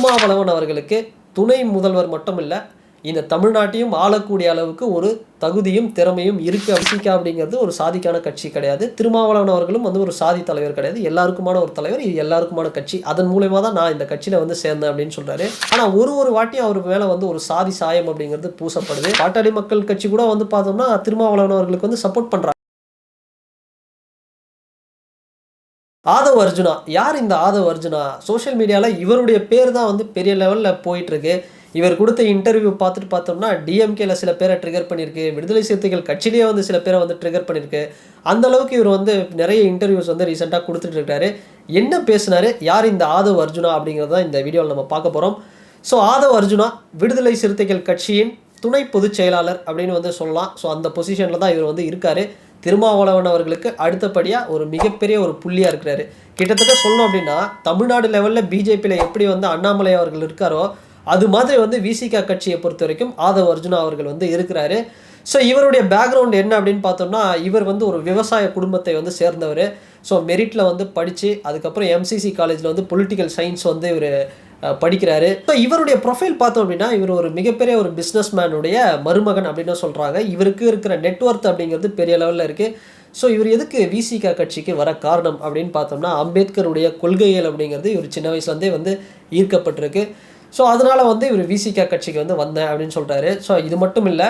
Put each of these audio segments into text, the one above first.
திருமாவளவன் அவர்களுக்கு துணை முதல்வர் மட்டும் இல்லை, இந்த தமிழ்நாட்டையும் ஆளக்கூடிய அளவுக்கு ஒரு தகுதியும் திறமையும் இருக்குது. விசிக அப்படிங்கிறது ஒரு சாதிக்கான கட்சி கிடையாது. திருமாவளவன் அவர்களும் வந்து ஒரு சாதி தலைவர் கிடையாது, எல்லாருக்குமான ஒரு தலைவர். இது எல்லாருக்குமான கட்சி. அதன் மூலயமா தான் நான் இந்த கட்சியில் வந்து சேர்ந்தேன் அப்படின்னு சொல்கிறாரு. ஆனால் ஒரு வாட்டியும் அவர் மேலே வந்து ஒரு சாதி சாயம் அப்படிங்கிறது பூசப்படுது. பாட்டாளி மக்கள் கட்சி கூட வந்து பார்த்தோம்னா திருமாவளவன் அவர்களுக்கு வந்து சப்போர்ட் பண்ணுறாங்க. ஆதவ் அர்ஜுனா யார்? இந்த ஆதவ் அர்ஜுனா சோஷியல் மீடியாவில் இவருடைய பேர் தான் வந்து பெரிய லெவலில் போயிட்டுருக்கு. இவர் கொடுத்த இன்டர்வியூ பார்த்துட்டு பார்த்தோம்னா டிஎம்கேல சில பேரை ட்ரிகர் பண்ணியிருக்கு, விடுதலை சிறுத்தைகள் கட்சியிலேயே வந்து சில பேரை வந்து ட்ரிகர் பண்ணியிருக்கு. அந்த அளவுக்கு இவர் வந்து நிறைய இன்டர்வியூஸ் வந்து ரீசெண்டாக கொடுத்துட்டு இருக்காரு. என்ன பேசினாரு, யார் இந்த ஆதவ் அர்ஜுனா அப்படிங்கிறத இந்த வீடியோவில் நம்ம பார்க்க போகிறோம். ஸோ ஆதவ் அர்ஜுனா விடுதலை சிறுத்தைகள் கட்சியின் துணை பொதுச் செயலாளர் அப்படின்னு வந்து சொல்லலாம். ஸோ அந்த பொசிஷனில் தான் இவர் வந்து இருக்கார். திருமாவளவன் அவர்களுக்கு அடுத்தபடியாக ஒரு மிகப்பெரிய ஒரு புள்ளியாக இருக்கிறாரு. கிட்டத்தட்ட சொல்லணும் அப்படின்னா தமிழ்நாடு லெவலில் பிஜேபியில் எப்படி வந்து அண்ணாமலை அவர்கள் இருக்காரோ அது மாதிரி வந்து விசிக கட்சியை பொறுத்த வரைக்கும் ஆதவ் அர்ஜுனா அவர்கள் வந்து இருக்கிறாரு. ஸோ இவருடைய பேக்ரவுண்ட் என்ன அப்படின்னு பார்த்தோம்னா, இவர் வந்து ஒரு விவசாய குடும்பத்தை வந்து சேர்ந்தவர். ஸோ மெரிட்டில் வந்து படித்து அதுக்கப்புறம் எம்சிசி காலேஜில் வந்து பொலிட்டிக்கல் சயின்ஸ் வந்து இவர் படிக்கிறாரு. ஸோ இவருடைய ப்ரொஃபைல் பார்த்தோம் அப்படின்னா இவர் ஒரு மிகப்பெரிய ஒரு பிஸ்னஸ் மேனுடைய மருமகன் அப்படின்னு சொல்கிறாங்க. இவருக்கு இருக்கிற நெட்வொர்த் அப்படிங்கிறது பெரிய லெவலில் இருக்குது. ஸோ இவர் எதுக்கு விசிக கட்சிக்கு வர காரணம் அப்படின்னு பார்த்தோம்னா, அம்பேத்கருடைய கொள்கைகள் அப்படிங்கிறது இவர் சின்ன வயசுலேருந்தே வந்து ஈர்க்கப்பட்டிருக்கு. ஸோ அதனால் வந்து இவர் விசிக கட்சிக்கு வந்து வந்தேன் அப்படின்னு சொல்கிறாரு. ஸோ இது மட்டும் இல்லை,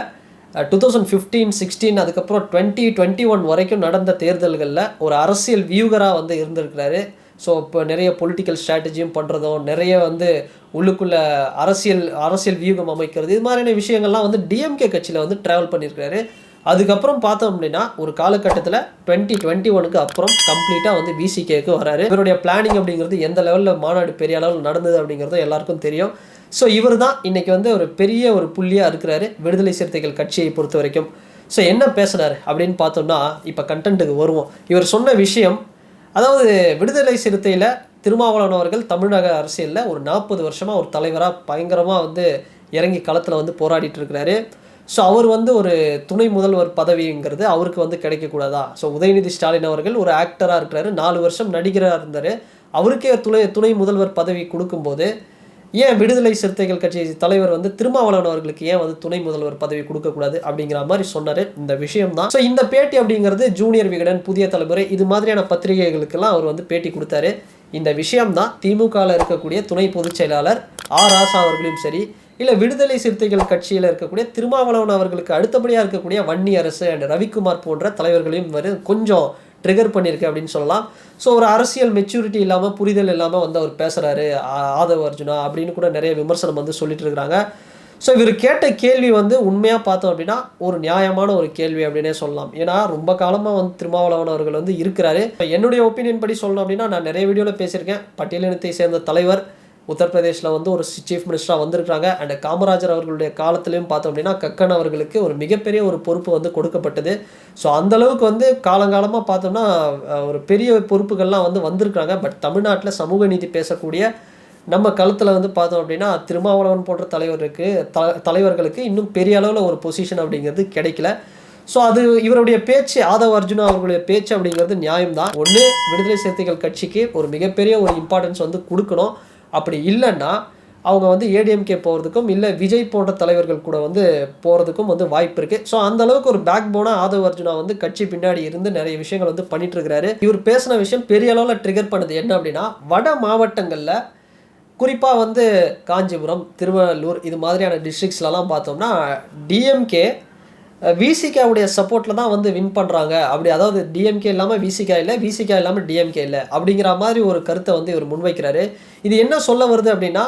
2015, 16 அதுக்கப்புறம் 2021 வரைக்கும் நடந்த தேர்தல்களில் ஒரு அரசியல் வியூகராக வந்து இருந்திருக்கிறாரு. ஸோ இப்போ நிறைய பொலிட்டிக்கல் ஸ்ட்ராட்டஜியும் பண்ணுறதும், நிறைய வந்து உள்ளுக்குள்ளே அரசியல் வியூகம் அமைக்கிறது, இது மாதிரியான விஷயங்கள்லாம் வந்து டிஎம்கே கட்சியில் வந்து ட்ராவல் பண்ணியிருக்கிறாரு. அதுக்கப்புறம் பார்த்தோம் அப்படின்னா ஒரு காலகட்டத்தில் 2021க்கு அப்புறம் கம்ப்ளீட்டாக வந்து விசிகேக்கு வராரு. இவருடைய பிளானிங் அப்படிங்கிறது எந்த லெவலில் மாநாடு பெரிய அளவில் நடந்தது அப்படிங்கிறது எல்லாருக்கும் தெரியும். ஸோ இவர் தான் இன்றைக்கி வந்து ஒரு பெரிய ஒரு புள்ளியாக இருக்கிறாரு விடுதலை சிறுத்தைகள் கட்சியை பொறுத்த வரைக்கும். ஸோ என்ன பேசுனார் அப்படின்னு பார்த்தோம்னா, இப்போ கண்டென்ட்டுக்கு வருவோம். இவர் சொன்ன விஷயம், அதாவது விடுதலை சிறுத்தையில் திருமாவளவன் அவர்கள் தமிழக அரசியலில் ஒரு 40 வருஷமாக ஒரு தலைவராக பயங்கரமாக வந்து இறங்கி களத்தில் வந்து போராடிட்டு இருக்கிறாரு. ஸோ அவர் வந்து ஒரு துணை முதல்வர் பதவிங்கிறது அவருக்கு வந்து கிடைக்கக்கூடாதா? ஸோ உதயநிதி ஸ்டாலின் அவர்கள் ஒரு ஆக்டராக இருக்கிறாரு, 4 வருஷம் நடிகராக இருந்தார். அவருக்கே துணை முதல்வர் பதவி கொடுக்கும்போது ஏன் விடுதலை சிறுத்தைகள் கட்சி தலைவர் வந்து திருமாவளவன் அவர்களுக்கு ஏன் வந்து துணை முதல்வர் பதவி கொடுக்கக்கூடாது அப்படிங்கிற மாதிரி சொன்னார். இந்த விஷயம் தான். ஸோ இந்த பேட்டி அப்படிங்கிறது ஜூனியர் விகடன், புதிய தலைமுறை, இது மாதிரியான பத்திரிகைகளுக்கெல்லாம் அவர் வந்து பேட்டி கொடுத்தாரு. இந்த விஷயம் தான் திமுகவில் இருக்கக்கூடிய துணை பொதுச் செயலாளர் ராசா அவர்களையும் சரி, இல்லை விடுதலை சிறுத்தைகள் கட்சியில் இருக்கக்கூடிய திருமாவளவன் அவர்களுக்கு அடுத்தபடியாக இருக்கக்கூடிய வன்னி அரசு அண்ட் ரவிக்குமார் போன்ற தலைவர்களையும் கொஞ்சம் ட்ரிகர் பண்ணியிருக்கு அப்படின்னு சொல்லலாம். ஸோ ஒரு அரசியல் மெச்சூரிட்டி இல்லாமல், புரிதல் இல்லாமல் வந்து அவர் பேசுகிறாரு ஆதவ் அர்ஜுனா அப்படின்னு கூட நிறைய விமர்சனம் வந்து சொல்லிட்டு இருக்கிறாங்க. ஸோ இவர் கேட்ட கேள்வி வந்து உண்மையாக பார்த்தோம் அப்படின்னா ஒரு நியாயமான ஒரு கேள்வி அப்படின்னே சொல்லலாம். ஏன்னா ரொம்ப காலமாக வந்து திருமாவளவன் அவர்கள் வந்து இருக்கிறாரு. என்னுடைய ஒப்பீனியன் படி சொல்லணும் அப்படின்னா, நான் நிறைய வீடியோவில் பேசியிருக்கேன். பட்டியலினத்தை சேர்ந்த தலைவர், உத்தரப்பிரதேசில் வந்து ஒரு சீஃப் மினிஸ்டராக வந்திருக்காங்க. அண்ட் காமராஜர் அவர்களுடைய காலத்திலையும் பார்த்தோம் அப்படின்னா கக்கன் அவர்களுக்கு ஒரு மிகப்பெரிய ஒரு பொறுப்பு வந்து கொடுக்கப்பட்டது. ஸோ அந்தளவுக்கு வந்து காலங்காலமாக பார்த்தோம்னா ஒரு பெரிய பொறுப்புகள்லாம் வந்து வந்திருக்காங்க. பட் தமிழ்நாட்டில் சமூக நீதி பேசக்கூடிய நம்ம களத்தில் வந்து பார்த்தோம் அப்படின்னா திருமாவளவன் போன்ற தலைவர்களுக்கு இன்னும் பெரிய அளவில் ஒரு பொசிஷன் அப்படிங்கிறது கிடைக்கல. ஸோ அது இவருடைய பேச்சு, ஆதவ் அர்ஜுனா அவர்களுடைய பேச்சு அப்படிங்கிறது நியாயம்தான். ஒன்று, விடுதலை சிறுத்தைகள் கட்சிக்கு ஒரு மிகப்பெரிய ஒரு இம்பார்ட்டன்ஸ் வந்து கொடுக்கணும். அப்படி இல்லைன்னா அவங்க வந்து ஏடிஎம்கே போகிறதுக்கும், இல்லை விஜய் போன்ற தலைவர்கள் கூட வந்து போகிறதுக்கும் வந்து வாய்ப்பு இருக்குது. ஸோ அந்த அளவுக்கு ஒரு பேக் போனாக ஆதவ் அர்ஜுனா வந்து கட்சி பின்னாடி இருந்து நிறைய விஷயங்கள் வந்து பண்ணிட்டு இருக்கிறாரு. இவர் பேசின விஷயம் பெரிய அளவில் ட்ரிகர் பண்ணுது. என்ன அப்படின்னா, வட மாவட்டங்களில் குறிப்பாக வந்து காஞ்சிபுரம், திருவள்ளூர், இது மாதிரியான டிஸ்ட்ரிக்ஸ்லலாம் பார்த்தோம்னா டிஎம்கே விசிகாவுடைய சப்போர்ட்டில் தான் வந்து வின் பண்ணுறாங்க. அப்படி அதாவது டிஎம்கே இல்லாமல் விசிகா இல்லை, விசிகா இல்லாமல் டிஎம்கே இல்லை அப்படிங்கிற மாதிரி ஒரு கருத்தை வந்து இவர் முன்வைக்கிறாரு. இது என்ன சொல்ல வருது அப்படின்னா,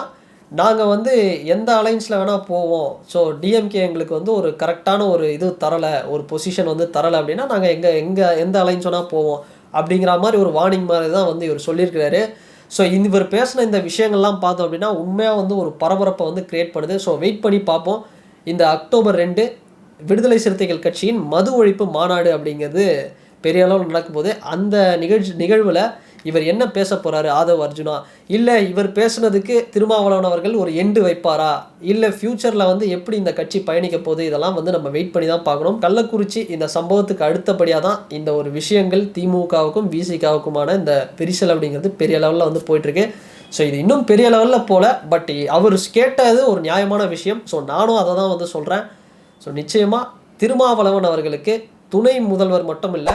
நாங்கள் வந்து எந்த அலைன்ஸில் வேணால் போவோம். ஸோ டிஎம்கே எங்களுக்கு வந்து ஒரு கரெக்டான ஒரு இது தரலை, ஒரு பொசிஷன் வந்து தரலை அப்படின்னா நாங்கள் எந்த அலைன்ஸ் வேணால் போவோம் அப்படிங்கிற மாதிரி ஒரு வார்னிங் மாதிரி தான் வந்து இவர் சொல்லியிருக்கிறாரு. ஸோ இவர் பேசின இந்த விஷயங்கள்லாம் பார்த்தோம் அப்படின்னா உண்மையாக வந்து ஒரு பரபரப்பை வந்து கிரியேட் பண்ணுது. ஸோ வெயிட் பண்ணி பார்ப்போம். இந்த அக்டோபர் 2 விடுதலை சிறுத்தைகள் கட்சியின் மது ஒழிப்பு மாநாடு அப்படிங்கிறது பெரிய அளவில் நடக்கும்போது அந்த நிகழ்வில் இவர் என்ன பேச போகிறாரு ஆதவ் அர்ஜுனா, இல்லை இவர் பேசுனதுக்கு திருமாவளவன் அவர்கள் ஒரு எண்டு வைப்பாரா, இல்லை ஃப்யூச்சரில் வந்து எப்படி இந்த கட்சி பயணிக்க போகுது, இதெல்லாம் வந்து நம்ம வெயிட் பண்ணி தான் பார்க்கணும். கள்ளக்குறிச்சி இந்த சம்பவத்துக்கு அடுத்தபடியாக தான் இந்த ஒரு விஷயங்கள் திமுகவுக்கும் விசிகாவுக்குமான இந்த பிரிசல் அப்படிங்கிறது பெரிய லெவலில் வந்து போயிட்டுருக்கு. ஸோ இது இன்னும் பெரிய லெவலில் போல, பட் அவர் கேட்டது ஒரு நியாயமான விஷயம். ஸோ நானும் அதை தான் வந்து சொல்கிறேன். ஸோ நிச்சயமாக திருமாவளவன் அவர்களுக்கு துணை முதல்வர் மட்டும் இல்லை,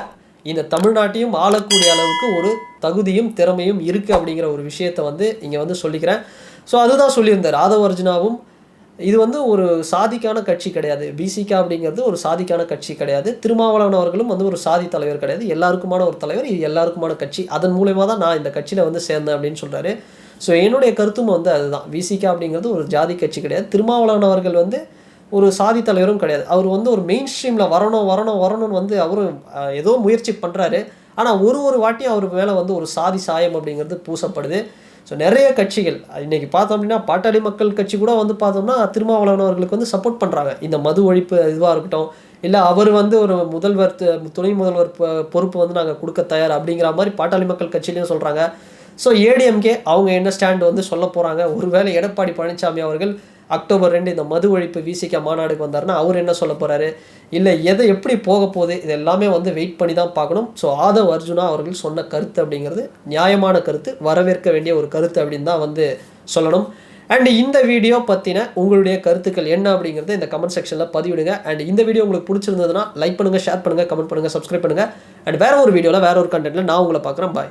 இந்த தமிழ்நாட்டையும் ஆளக்கூடிய அளவுக்கு ஒரு தகுதியும் திறமையும் இருக்குது அப்படிங்கிற ஒரு விஷயத்தை வந்து இங்கே வந்து சொல்லிக்கிறேன். ஸோ அதுதான் சொல்லியிருந்தார் ஆதவ அர்ஜுனாவும். இது வந்து ஒரு சாதிக்கான கட்சி கிடையாது. பிசிகா அப்படிங்கிறது ஒரு சாதிக்கான கட்சி கிடையாது. திருமாவளவன் அவர்களும் வந்து ஒரு சாதி தலைவர் கிடையாது. எல்லாருக்குமான ஒரு தலைவர், இது எல்லாருக்குமான கட்சி. அதன் மூலயமா தான் நான் இந்த கட்சியில் வந்து சேர்ந்தேன் அப்படின்னு சொல்கிறாரு. ஸோ என்னுடைய கருத்தும் வந்து அதுதான். பிசிகா அப்படிங்கிறது ஒரு ஜாதி கட்சி கிடையாது. திருமாவளவன் அவர்கள் வந்து ஒரு சாதி தலைவரும் கிடையாது. அவர் வந்து ஒரு மெயின் ஸ்ட்ரீமில் வரணும்னு வந்து அவரும் ஏதோ முயற்சி பண்ணுறாரு. ஆனால் ஒரு வாட்டியும் அவர் மேலே வந்து ஒரு சாதி சாயம் அப்படிங்கிறது பூசப்படுது. ஸோ நிறைய கட்சிகள் இன்றைக்கி பார்த்தோம் அப்படின்னா பாட்டாளி மக்கள் கட்சி கூட வந்து பார்த்தோம்னா திருமாவளவன் அவர்களுக்கு வந்து சப்போர்ட் பண்ணுறாங்க. இந்த மது ஒழிப்பு இதுவாக இருக்கட்டும், இல்லை அவர் வந்து ஒரு முதல்வர் துணை முதல்வர் பொறுப்பு வந்து நாங்கள் கொடுக்க தயார் அப்படிங்கிற மாதிரி பாட்டாளி மக்கள் கட்சியிலையும் சொல்கிறாங்க. ஸோ ஏடிஎம்கே அவங்க என்ன ஸ்டாண்ட் வந்து சொல்ல போகிறாங்க, ஒருவேளை எடப்பாடி பழனிசாமி அவர்கள் அக்டோபர் 2 இந்த மது ஒழிப்பு விசிகா மாநாடுக்கு வந்தாருன்னா அவர் என்ன சொல்ல போகிறாரு, இல்லை எதை எப்படி போக போகுது, இது எல்லாமே வந்து வெயிட் பண்ணி தான் பார்க்கணும். ஸோ ஆதவ் அர்ஜுனா அவர்கள் சொன்ன கருத்து அப்படிங்கிறது நியாயமான கருத்து, வரவேற்க வேண்டிய ஒரு கருத்து அப்படின்னு தான் வந்து சொல்லணும். அண்ட் இந்த வீடியோ பற்றின உங்களுடைய கருத்துக்கள் என்ன அப்படிங்கிறத இந்த கமெண்ட் செக்ஷனில் பதிவிடுங்க. அண்ட் இந்த வீடியோ உங்களுக்கு பிடிச்சிருந்ததுன்னா லைக் பண்ணுங்கள், ஷேர் பண்ணுங்கள், கமெண்ட் பண்ணுங்கள், சப்ஸ்கிரைப் பண்ணுங்கள். அண்ட் வேறு ஒரு வீடியோவில் வேறு ஒரு கண்டென்ட்டில் நான் உங்களை பார்க்குறேன். பாய்.